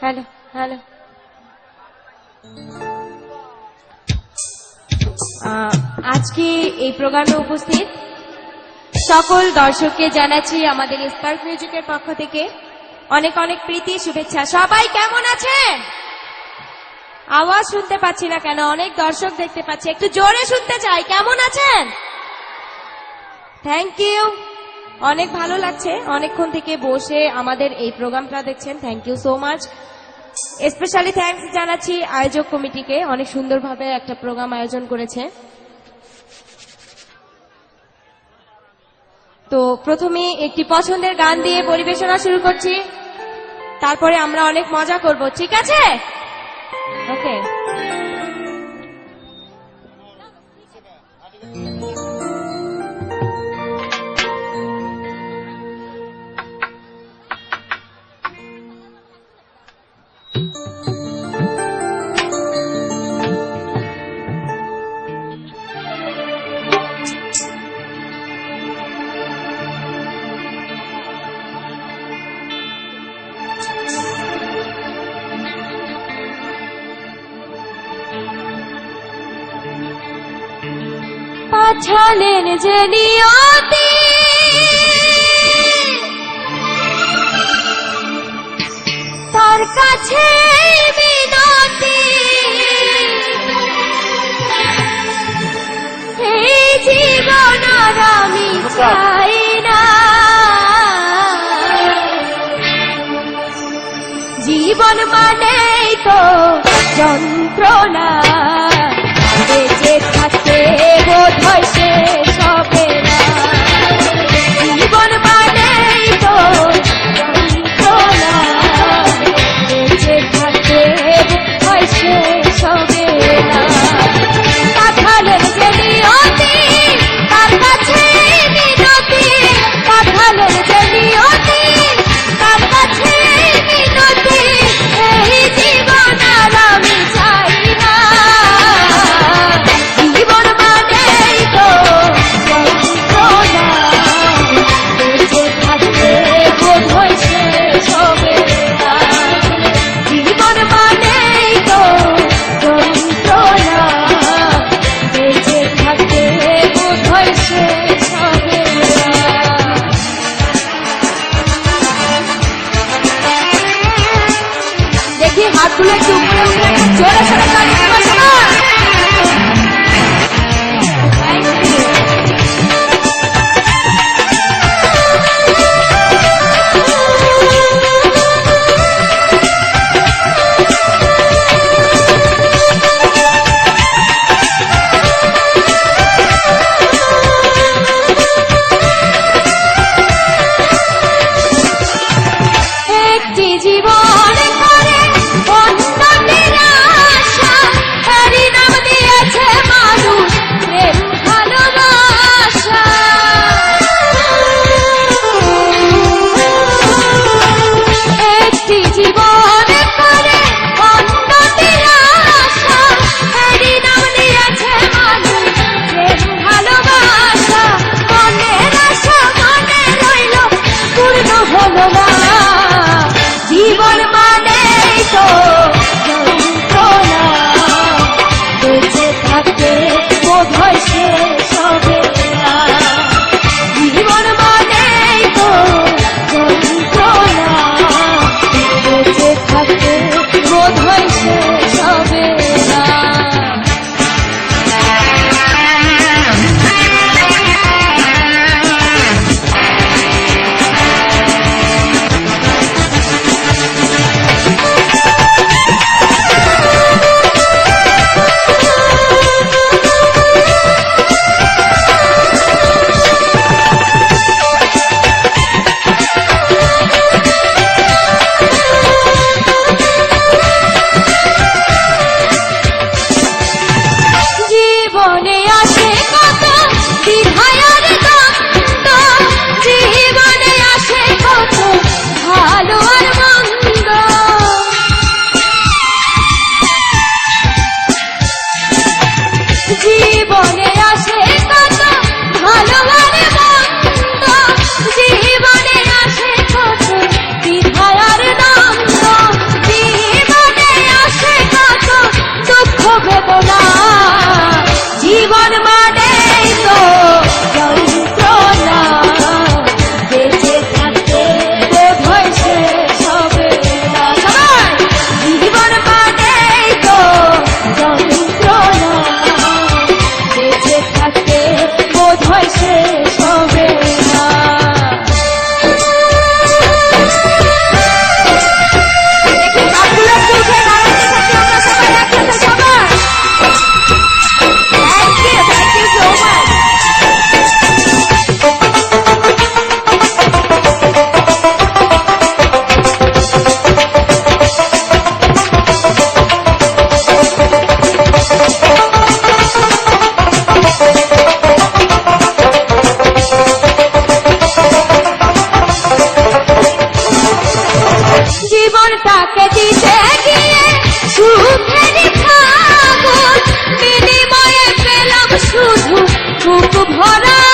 Hello hello আজকে এই প্রোগ্রামে উপস্থিত সকল দর্শককে জানাচ্ছি আমাদের স্পার্ক মিউজিকের পক্ষ থেকে অনেক অনেক প্রীতি শুভেচ্ছা। সবাই কেমন আছেন? আওয়াজ শুনতে পাচ্ছি না কেন? অনেক দর্শক দেখতে পাচ্ছি, একটু জোরে শুনতে চাই। কেমন আছেন? থ্যাংক ইউ, অনেক ভালো লাগছে অনেকক্ষণ থেকে বসে আমাদের এই প্রোগ্রামটা দেখছেন। Thank you so much. Specially thanks জানাচ্ছি আয়োজক কমিটিকে, অনেক সুন্দরভাবে একটা প্রোগ্রাম আয়োজন করেছে। তো প্রথমে একটি পছন্দের গান দিয়ে পরিবেশনা শুরু করছি, তারপরে আমরা অনেক মজা করব, ঠিক আছে? ওকে। পাঠালেন যে নিয়তি তার কাছে বিনতি, এই জীবন আর আমি চাই না, জীবন মানেই তো যন্ত্রণা, বেঁচে থাকতে বোধ হয় শেষ হবে না, জীবন মানেই তো যন্ত্রণা, বেঁচে থাকতে বোধ হয় শেষ হবে না। পাঠালেন যে নিয়তি তার কাছে মিনতি, পাঠালেন যে নিয়তি তার কাছে মিনতি, এই জীবন আর আমি চাই না, জীবন মানেই তো যন্ত্রণা, বেঁচে থাকতে বোধ হয় শেষ হবে না, জীবন মানেই তো যন্ত্রণা, বেঁচে থাকতে বোধ হয় শেষ হবে না। দেখি হাতগুলো একটু উপরে উঠে জোরে সোরে তালি দেবো সবাই। Thank you. একটি জীবন করে অন্যটির আশা তোমাকে দিতে গিয়ে সুখের ছাগল, বিনিময়ে পেলাম শুধু বুক ভরা